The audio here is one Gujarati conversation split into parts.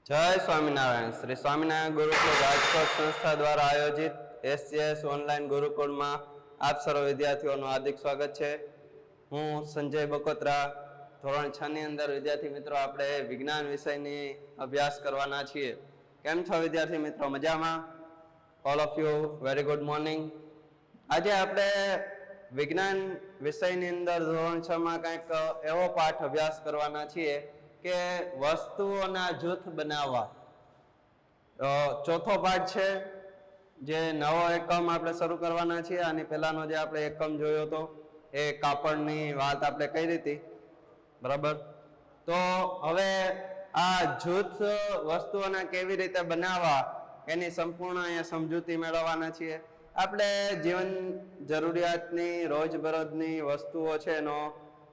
જય સ્વામિનારાયણ. શ્રી સ્વામિનારાયણ ગુરુકુળ રાજકોટ સંસ્થા દ્વારા આયોજિત SJS ઓનલાઈન ગુરુકુળમાં આપ સર્વ વિદ્યાર્થીઓનું હાર્દિક સ્વાગત છે. હું સંજય બકોત્રા, ધોરણ 6 ની અંદર વિદ્યાર્થી મિત્રો આપણે વિજ્ઞાન વિષયની અભ્યાસ કરવાના છીએ. કેમ છો વિદ્યાર્થી મિત્રો? મજામાં? All of you very good morning. આજે આપણે વિજ્ઞાન વિષયની અંદર ધોરણ 6 માં કંઈક એવો પાઠ અભ્યાસ કરવાના છીએ કે વસ્તુઓના જૂથ બનાવવા. ચોથો પાઠ છે, જે નવો એકમ આપણે શરૂ કરવાના છીએ. આની પહેલાનો જે આપણે એકમ જોયો હતો એ કાપડની વાત આપણે કરી હતી, બરાબર? તો હવે આ જૂથ વસ્તુઓના કેવી રીતે બનાવવા એની સંપૂર્ણ અહીંયા સમજૂતી મેળવવાના છીએ. આપણે જીવન જરૂરિયાતની રોજબરોજની વસ્તુઓ છે એનો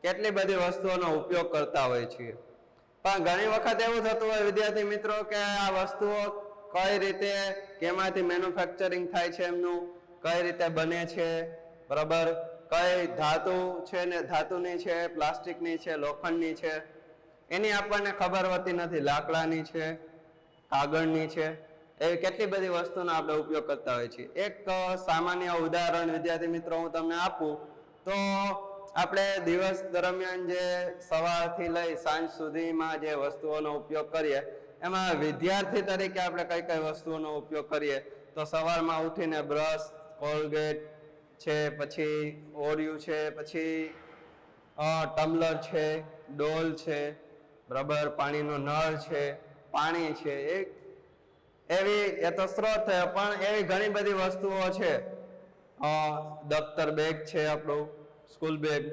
કેટલી બધી વસ્તુઓનો ઉપયોગ કરતા હોય છીએ, પણ ઘણી વખત એવું થતું હોય વિદ્યાર્થી મિત્રો કે આ વસ્તુઓ કઈ રીતે, કેમાંથી મેન્યુફેક્ચરિંગ થાય છે, એમનું કઈ રીતે બને છે, બરાબર? કઈ ધાતુ છે ને ધાતુની છે, પ્લાસ્ટિકની છે, લોખંડની છે, એની આપણને ખબર હોતી નથી. લાકડાની છે, કાગળની છે, એવી કેટલી બધી વસ્તુનો આપણે ઉપયોગ કરતા હોય છીએ. એક સામાન્ય ઉદાહરણ વિદ્યાર્થી મિત્રો હું તમને આપું તો આપણે દિવસ દરમિયાન જે સવારથી લઈ સાંજ સુધીમાં જે વસ્તુઓનો ઉપયોગ કરીએ એમાં વિદ્યાર્થી તરીકે આપણે કઈ કઈ વસ્તુઓનો ઉપયોગ કરીએ તો સવારમાં ઉઠીને બ્રશ, કોલગેટ છે, પછી ઓરિયું છે, પછી ટમ્બલર છે, ડોલ છે, બરાબર? પાણીનો નળ છે, પાણી છે, એ તો સ્ત્રોત થયો, પણ એવી ઘણી બધી વસ્તુઓ છે. દફતર બેગ છે, આપણું સ્કૂલ બેગ,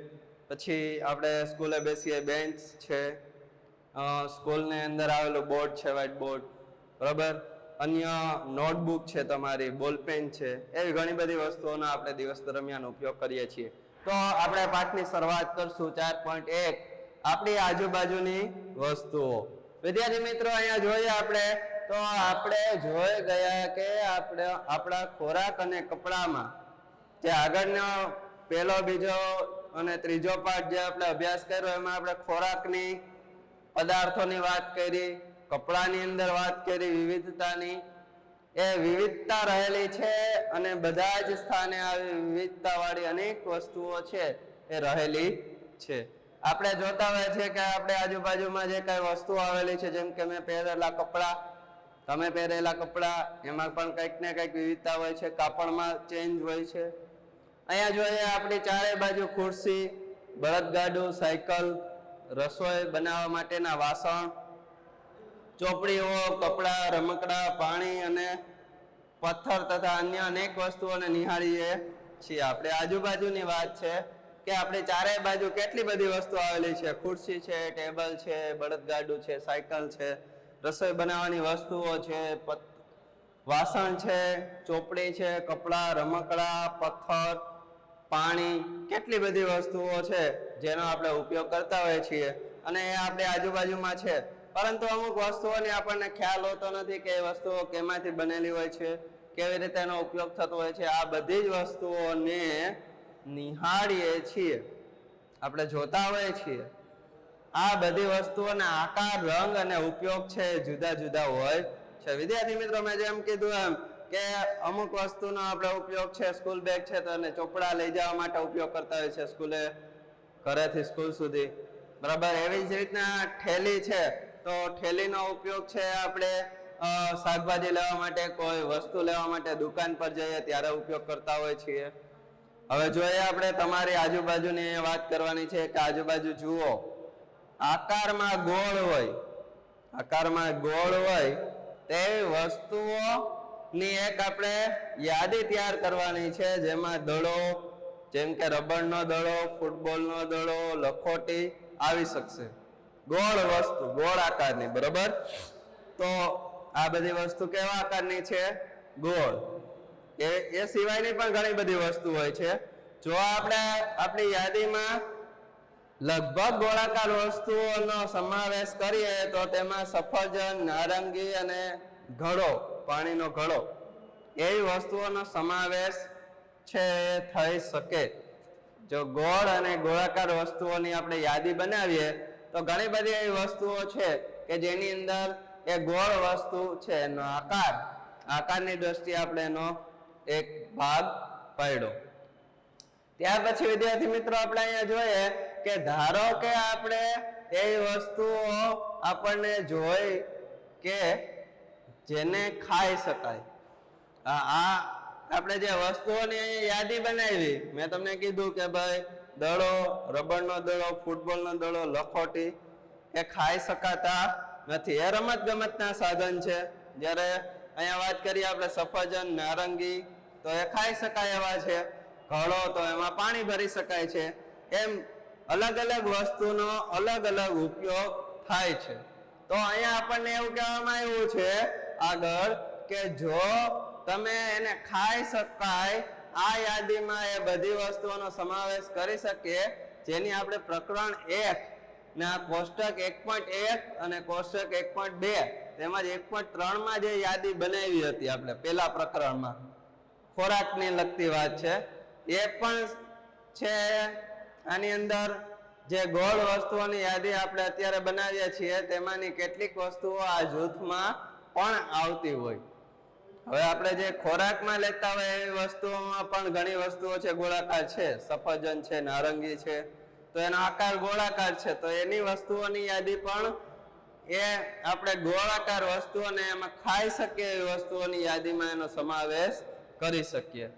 પછી આપણે સ્કૂલે બેસીએ બેન્ચ છે, સ્કૂલની અંદર આવેલું બોર્ડ છે, વ્હાઇટ બોર્ડ, બરાબર? અન્ય નોટબુક છે, તમારી બોલપેન છે, એવી ઘણી બધી વસ્તુઓનો આપણે દિવસ દરમિયાન ઉપયોગ કરીએ છીએ. તો આપણે પાઠની શરૂઆત કરશું 4.1 આપણી આજુબાજુની વસ્તુઓ. વિદ્યાર્થી મિત્રો અહીંયા જોઈએ આપણે તો આપણે જોઈ ગયા કે આપણે આપણા ખોરાક અને કપડામાં જે આગળનો પહેલો, બીજો અને ત્રીજો પાઠ જે આપણે અભ્યાસ કર્યો એમાં આપણે ખોરાકની પદાર્થોની વાત કરી, કપડાની અંદર વાત કરી, વિવિધતાની. એ વિવિધતા રહેલી છે અને બધા જ સ્થાને આવી વિવિધતાવાળી અનેક વસ્તુઓ છે એ રહેલી છે. આપણે જોતા હોય છે કે આપણે આજુબાજુમાં જે કઈ વસ્તુઓ આવેલી છે, જેમ કે મેં પહેરેલા કપડા, તમે પહેરેલા કપડા, એમાં પણ કંઈક ને કંઈક વિવિધતા હોય છે. કાપડમાં ચેન્જ હોય છે. અહીંયા જોઈએ આપણી ચારે બાજુ ખુરશી, બળદગાડું, સાયકલ, રસોઈ બનાવવા માટેના વાસણ, ચોપડીઓ, કપડા, રમકડા, પાણી અને પથ્થર તથા અન્ય અનેક વસ્તુઓને નિહાળીએ છીએ. આપણે આજુબાજુની વાત છે કે આપણે ચારે બાજુ કેટલી બધી વસ્તુ આવેલી છે. ખુરશી છે, ટેબલ છે, બળદગાડું છે, સાયકલ છે, રસોઈ બનાવવાની વસ્તુઓ છે, વાસણ છે, ચોપડી છે, કપડા, રમકડા, પથ્થર, પાણી, કેટલી બધી વસ્તુઓ છે જેનો આપણે ઉપયોગ કરતા હોઈએ છીએ અને એ આપણે આજુબાજુમાં છે. પરંતુ અમુક વસ્તુઓની આપણને ખ્યાલ હોતો નથી કે એ વસ્તુઓ કેમાંથી બનેલી હોય છે, કેવી રીતે એનો ઉપયોગ થતો હોય છે. આ બધી જ વસ્તુઓને નિહાળીએ છીએ, આપણે જોતા હોઈએ છીએ. આ બધી વસ્તુઓના આકાર, રંગ અને ઉપયોગ છે જુદા જુદા હોય છે. વિદ્યાર્થી મિત્રો, મેં જેમ કીધું એમ કે અમુક વસ્તુનો આપણે ઉપયોગ છે, સ્કૂલ બેગ છે તો એને ચોપડા લઈ જવા માટે ઉપયોગ કરતા હોય છે, સ્કૂલે, ઘરેથી સ્કૂલ સુધી, બરાબર? એવી જ રીતના ઠેલી છે તો ઠેલીનો ઉપયોગ છે આપણે શાકભાજી લેવા માટે, કોઈ વસ્તુ લેવા માટે દુકાન પર જઈએ ત્યારે ઉપયોગ કરતા હોય છીએ. હવે જોઈએ આપણે તમારી આજુબાજુની વાત કરવાની છે કે આજુબાજુ જુઓ, આકારમાં ગોળ હોય, આકારમાં ગોળ હોય તેવી વસ્તુઓની એક આપણે યાદી તૈયાર કરવાની છે, જેમાં દડો, જેમ કે રબરનો દડો, ફૂટબોલનો દડો, લખોટી આવી શકશે. ગોળ વસ્તુ, ગોળ આકારની, બરાબર? તો આ બધી વસ્તુ કેવા આકારની છે? ગોળ. એ સિવાયની પણ ઘણી બધી વસ્તુ હોય છે. જો આપણે આપણી યાદીમાં લગભગ ગોળાકાર વસ્તુઓનો સમાવેશ કરીએ તો તેમાં સફરજન, નારંગી અને ઘડો, પાણીનો ઘડો, એવી વસ્તુઓનો સમાવેશ છે થઈ શકે. જો ગોળ અને ગોળાકાર વસ્તુઓની આપણે યાદી બનાવીએ તો ઘણી બધી એવી વસ્તુઓ છે કે જેની અંદર એ ગોળ વસ્તુ છે એનો આકારની દ્રષ્ટિએ આપણે એનો એક ભાગ પાડ્યો. ત્યાર પછી વિદ્યાર્થી મિત્રો આપણે અહીંયા જોઈએ કે ધારો કે આપણે એ વસ્તુઓ આપણને જોઈ કે જેને ખાઈ શકાય. આ આપણે જે વસ્તુઓની યાદી બનાવી, મેં તમને કીધું કે ભાઈ દડો, રબરનો દડો, ફૂટબોલનો દડો, લખોટી એ ખાઈ શકાતા નથી. એ રમત ગમતના સાધન છે. જ્યારે અહીંયા વાત કરીએ આપણે સફરજન, નારંગી તો એ ખાઈ શકાય એવા છે. ઘડો તો એમાં પાણી ભરી શકાય છે. એમ અલગ અલગ વસ્તુનો અલગ અલગ ઉપયોગ થાય છે. તો અહીંયા આપણને એવું કહેવામાં આવ્યું છે આગળ કે જો તમે એને ખાઈ શકાય આ યાદીમાં એ બધી વસ્તુઓનો સમાવેશ કરી શકીએ, જેની આપણે પ્રકરણ 1 ને આ કોષ્ટક 1.1 અને કોષ્ટક 1.2 તેમજ 1.3 માં જે યાદી બનાવી હતી આપણે પેલા પ્રકરણમાં, ખોરાકને લગતી વાત છે, એ પણ છે. આની અંદર જે ગોળ વસ્તુઓની યાદી આપણે અત્યારે બનાવીએ છીએ તેમાંની કેટલીક વસ્તુઓ આ જૂથમાં પણ આવતી હોય. હવે આપણે જે ખોરાકમાં લેતા હોય એવી વસ્તુઓમાં પણ ઘણી વસ્તુઓ છે ગોળાકાર છે. સફરજન છે, નારંગી છે, તો એનો આકાર ગોળાકાર છે. તો એની વસ્તુઓની યાદી પણ એ આપણે ગોળાકાર વસ્તુઓને એમાં ખાઈ શકીએ એવી વસ્તુઓની યાદીમાં એનો સમાવેશ કરી શકીએ.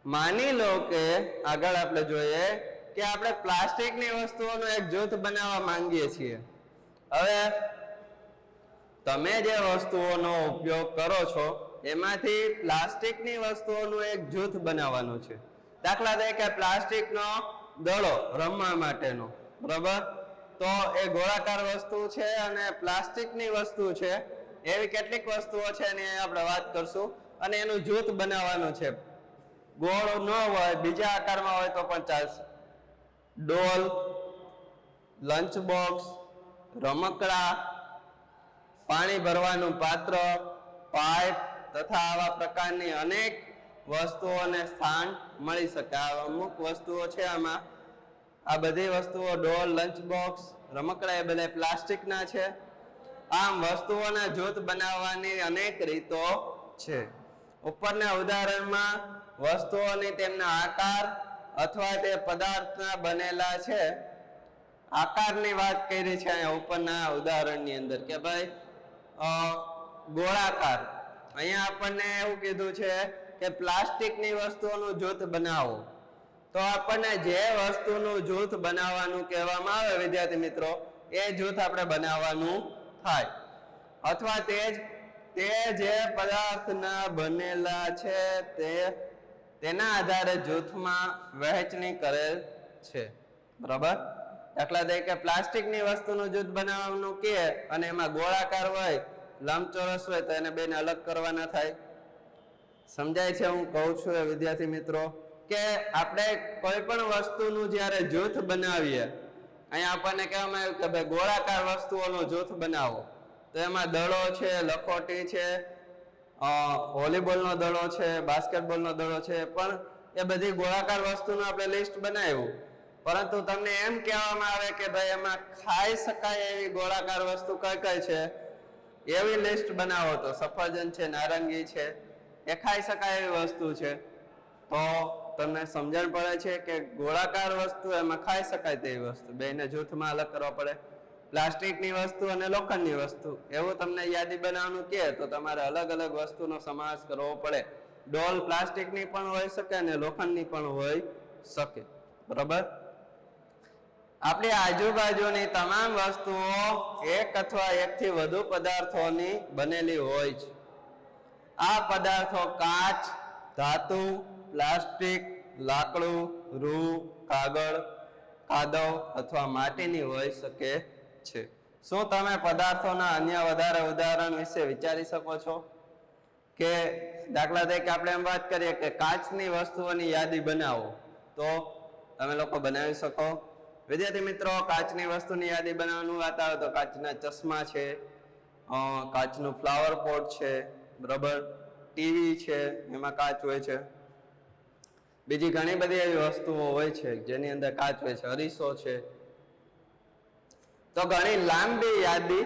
માની લો કે આગળ આપણે જોઈએ કે આપણે પ્લાસ્ટિકની વસ્તુઓનું એક જૂથ બનાવવા માંગીએ છીએ. હવે તમે જે વસ્તુઓનો ઉપયોગ કરો છો એમાંથી પ્લાસ્ટિકની વસ્તુઓનું એક જૂથ બનાવવાનું છે. દાખલા તરીકે પ્લાસ્ટિકનો દડો રમવા માટેનો, બરાબર? તો એ ગોળાકાર વસ્તુ છે અને પ્લાસ્ટિકની વસ્તુ છે. એવી કેટલીક વસ્તુઓ છે એની આપણે વાત કરશું અને એનું જૂથ બનાવવાનું છે. ગોળ ન હોય, બીજા આકારમાં હોય તો પણ ચાલશે. ડોલ, લંચ બોક્સ, રમકડા, પાણી ભરવાનું પાત્ર, પાઇપ તથા આવા પ્રકારની અનેક વસ્તુઓને સ્થાન મળી શકે. આ અમુક વસ્તુઓ છે આમાં. આ બધી વસ્તુઓ ડોલ, લંચ બોક્સ, રમકડા એ બધા પ્લાસ્ટિકના છે. આમ વસ્તુઓના જૂથ બનાવવાની અનેક રીતો છે. ઉપરના ઉદાહરણમાં વસ્તુઓની તેમના આકાર અથવા તે પદાર્થના બનેલા છે. આકારની વાત કરી છે અહીંયા ઉપરના ઉદાહરણની અંદર કે ભાઈ ગોળાકાર. અહીંયા આપણને એવું કીધું છે કે પ્લાસ્ટિકની વસ્તુઓનું જૂથ બનાવો. તો આપણને જે વસ્તુનું જૂથ બનાવવાનું કહેવામાં આવે વિદ્યાર્થી મિત્રો, એ જૂથ આપણે બનાવવાનું થાય. અથવા તે જે પદાર્થના બનેલા છે તેના આધારે જૂથમાં વહેંચણી કરેલ છે, બરાબર? દાખલા તરીકે પ્લાસ્ટિકની વસ્તુનું જૂથ બનાવવાનું કે અને એમાં ગોળાકાર હોય, લંબચોરસ હોય તો એને બેને અલગ કરવાના થાય. સમજાય છે હું કહું છું એ વિદ્યાર્થી મિત્રો? કે આપણે કોઈ પણ વસ્તુનું જ્યારે જૂથ બનાવીએ, અહીંયા આપણને કહેવામાં આવ્યું કે ભાઈ ગોળાકાર વસ્તુઓનું જૂથ બનાવો. તો એમાં દડો છે, લખોટી છે, વોલીબોલનો દડો છે, બાસ્કેટબોલનો દડો છે, પણ એ બધી ગોળાકાર વસ્તુનું આપણે લિસ્ટ બનાવ્યું. પરંતુ તમને એમ કહેવામાં આવે કે ભાઈ એમાં ખાઈ શકાય એવી ગોળાકાર વસ્તુ કઈ કઈ છે એવી લિસ્ટ બનાવો. તો સફરજન છે, નારંગી છે, એ ખાઈ શકાય એવી વસ્તુ છે. તો તમને સમજણ પડે છે કે ગોળાકાર વસ્તુ એમાં ખાઈ શકાય તેવી વસ્તુ, બેને જૂથમાં અલગ કરવા પડે. પ્લાસ્ટિકની વસ્તુ અને લોખંડની વસ્તુ, એવું તમને યાદી બનાવવાનું કહે તો તમારે અલગ અલગ વસ્તુનો સમાવેશ કરવો પડે. ડોલ પ્લાસ્ટિકની પણ હોઈ શકે અને લોખંડની પણ હોઈ શકે, બરાબર? આપણી આજુબાજુની તમામ વસ્તુઓ એક અથવા એકથી વધુ પદાર્થોની બનેલી હોય છે. આ પદાર્થો કાચ, ધાતુ, પ્લાસ્ટિક, લાકડું, રૂ, કાગળ, કાદવ અથવા માટીની હોઈ શકે છે. શું તમે પદાર્થોના અન્ય વધારે ઉદાહરણ વિશે વિચારી શકો છો? કે દાખલા તરીકે આપણે એમ વાત કરીએ કે કાચની વસ્તુઓની યાદી બનાવો, તો તમે લોકો બનાવી શકો? વિદ્યાર્થી મિત્રો, કાચની વસ્તુની યાદી બનાવવાનું વાત આવે તો કાચના ચશ્મા છે, કાચનું ફ્લાવર પોટ છે, બરાબર? ટીવી છે, એમાં કાચ હોય છે. બીજી ઘણી બધી એવી વસ્તુઓ હોય છે જેની અંદર કાચ હોય છે. અરીસો છે. તો ઘણી લાંબી યાદી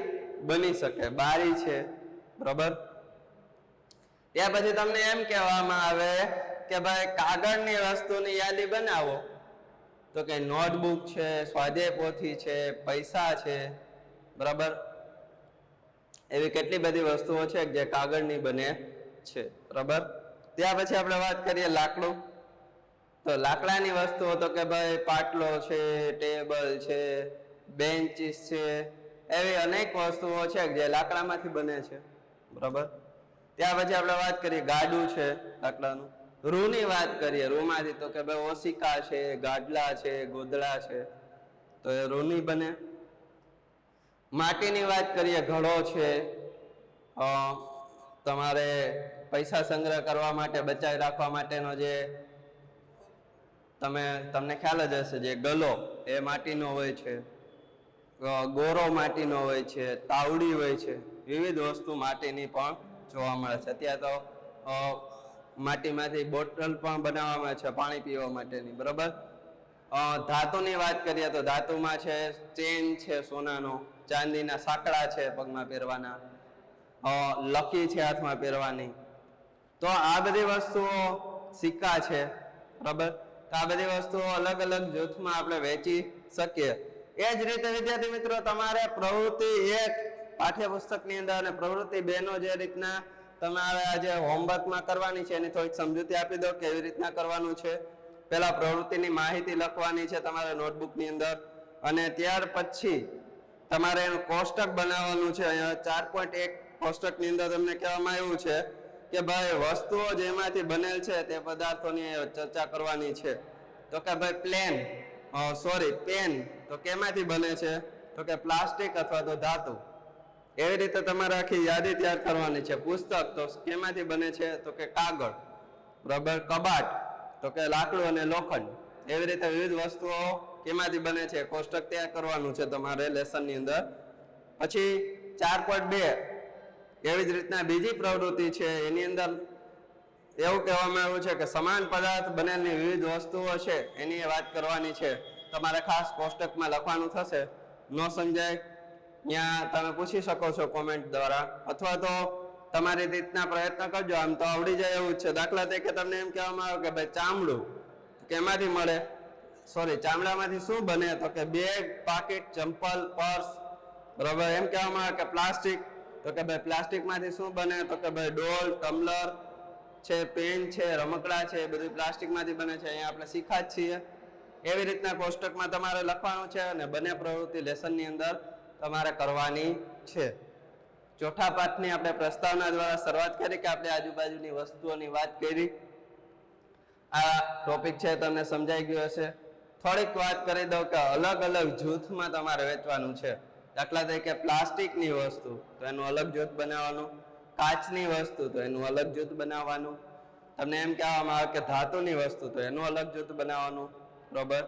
બની શકે, બારી છે, બરાબર. ત્યાર પછી તમને એમ કહેવામાં આવે કે ભાઈ કાગળની વસ્તુની યાદી બનાવો, તો કે નોટબુક છે, સ્વાધ્યાય પોથી છે, પૈસા છે, બરાબર. એવી કેટલી બધી વસ્તુઓ છે જે કાગળની બને છે, બરાબર. ત્યાર પછી આપણે વાત કરીએ લાકડું. તો લાકડાની વસ્તુઓ તો કે ભાઈ પાટલો છે, ટેબલ છે, બેન્ચીસ છે, એવી અનેક વસ્તુઓ છે જે લાકડામાંથી બને છે, બરાબર. ત્યાર પછી આપણે વાત કરીએ ગાડું છે લાકડાનું. રૂની વાત કરીએ, રૂમાંથી તો કે ભાઈ ઓશિકા છે, ગાડલા છે, ગોદડા છે, તો એ રૂની બને. માટીની વાત કરીએ, ઘડો છે, તમારે પૈસા સંગ્રહ કરવા માટે, બચાવી રાખવા માટેનો જે તમને ખ્યાલ જ હશે, જે ગલો એ માટીનો હોય છે, ગોરો માટીનો હોય છે, તાવડી હોય છે, વિવિધ વસ્તુ માટીની પણ જોવા મળે છે. અત્યારે તો માટીમાંથી બોટલ પણ બનાવવામાં છે પાણી પીવા માટેની, બરાબર. ધાતુની વાત કરીએ તો ધાતુમાં છે ચેન છે સોનાનો, ચાંદીના સાંકડા છે પગમાં પહેરવાના, લકી છે હાથમાં પહેરવાની. તો આ બધી વસ્તુઓ, સિક્કા છે, બરાબર. તો આ બધી વસ્તુઓ અલગ અલગ જૂથમાં આપણે વેચી શકીએ. એ જ રીતે વિદ્યાર્થી મિત્રો તમારે પ્રવૃત્તિ 1 પાઠ્યપુસ્તકની અંદર અને પ્રવૃત્તિ 2 નો જે રીતના તમારે આજે હોમવર્કમાં કરવાની છે એની થોડીક સમજૂતી આપી દો, કેવી રીતના કરવાનું છે. પહેલા પ્રવૃત્તિની માહિતી લખવાની છે તમારે નોટબુકની અંદર, અને ત્યાર પછી તમારે એનું કોષ્ટક બનાવવાનું છે. અહીંયા 4.1 કોષ્ટકની અંદર તમને કહેવામાં આવ્યું છે કે ભાઈ વસ્તુઓ જેમાંથી બનેલ છે તે પદાર્થોની ચર્ચા કરવાની છે. તો કે ભાઈ પેન તો કેમાંથી બને છે, તો કે પ્લાસ્ટિક અથવા તો ધાતુ. એવી રીતે તમારે આખી યાદી તૈયાર કરવાની છે. પુસ્તક તો કેમાંથી બને છે, તો કે કાગળ, બરાબર. કબાટ તો કે લાકડું અને લોખંડ. એવી રીતે વિવિધ વસ્તુઓ કેમાંથી બને છે કોષ્ટક તૈયાર કરવાનું છે તમારે લેસનની અંદર. પછી 4.2 એવી જ રીતના બીજી પ્રવૃત્તિ છે, એની અંદર એવું કહેવામાં આવ્યું છે કે સમાન પદાર્થ બનેલી વિવિધ વસ્તુઓ છે એની વાત કરવાની છે. તમારે ખાસ કોષ્ટકમાં લખવાનું થશે. ન સમજાય ત્યાં તમે પૂછી શકો છો કોમેન્ટ દ્વારા, અથવા તો તમારી રીતના પ્રયત્ન કરજો, આમ તો આવડી જાય એવું જ છે. દાખલા તરીકે તમને એમ કહેવામાં આવે કે ભાઈ ચામડું કેમાંથી મળે, ચામડામાંથી શું બને, તો કે બેગ, પાકીટ, ચંપલ, પર્સ, બરાબર. એમ કહેવામાં આવે કે પ્લાસ્ટિક, તો કે ભાઈ પ્લાસ્ટિકમાંથી શું બને, તો કે ભાઈ ડોલ, ટમ્બલર છે, પેન છે, રમકડા છે, એ બધું પ્લાસ્ટિકમાંથી બને છે. અહીંયા આપણે શીખા જ છીએ. એવી રીતના કોષ્ટકમાં તમારે લખવાનું છે અને બંને પ્રવૃત્તિ લેસનની અંદર તમારે કરવાની છે. ચોથા પાઠની આપણે પ્રસ્તાવના દ્વારા શરૂઆત કરી કે આપણે આજુબાજુની વસ્તુઓની વાત કરી. આ ટોપિક છે તમને સમજાઈ ગયો હશે. થોડીક વાત કરી દઉં કે અલગ અલગ જૂથમાં તમારે વેચવાનું છે. દાખલા તરીકે પ્લાસ્ટિકની વસ્તુ તો એનું અલગ જૂથ બનાવવાનું, કાચની વસ્તુ તો એનું અલગ જૂથ બનાવવાનું, તમને એમ કહેવામાં આવે કે ધાતુની વસ્તુ તો એનું અલગ જૂથ બનાવવાનું, બરોબર.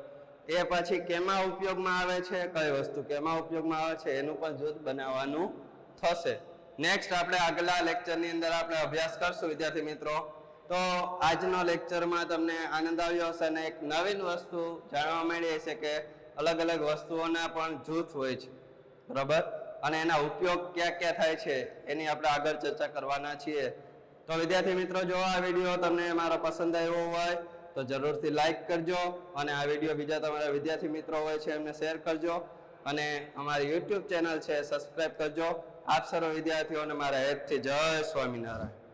એ પછી કેમાં ઉપયોગમાં આવે છે, કઈ વસ્તુ કેમાં ઉપયોગમાં આવે છે એનું પણ જૂથ બનાવવાનું થશે. નેક્સ્ટ આપણે આગલા લેક્ચરની અંદર આપણે અભ્યાસ કરશું વિદ્યાર્થી મિત્રો. તો આજનો લેક્ચરમાં તમને આનંદ આવ્યો હશે અને એક નવીન વસ્તુ જાણવા મળી હશે કે અલગ અલગ વસ્તુઓના પણ જૂથ હોય છે, બરાબર. અને એના ઉપયોગ ક્યાં ક્યાં થાય છે એની આપણે આગળ ચર્ચા કરવાના છીએ. તો વિદ્યાર્થી મિત્રો, જો આ વિડીયો તમને મારો પસંદ આવ્યો હોય તો જરૂરથી લાઈક કરજો અને આ વિડીયો બીજા તમારા વિદ્યાર્થી મિત્રો હોય છે એમને શેર કરજો અને અમારી YouTube ચેનલ છે સબસ્ક્રાઇબ કરજો. આપ સર્વ વિદ્યાર્થીઓને મારા હેતથી જય સ્વામિનારાયણ.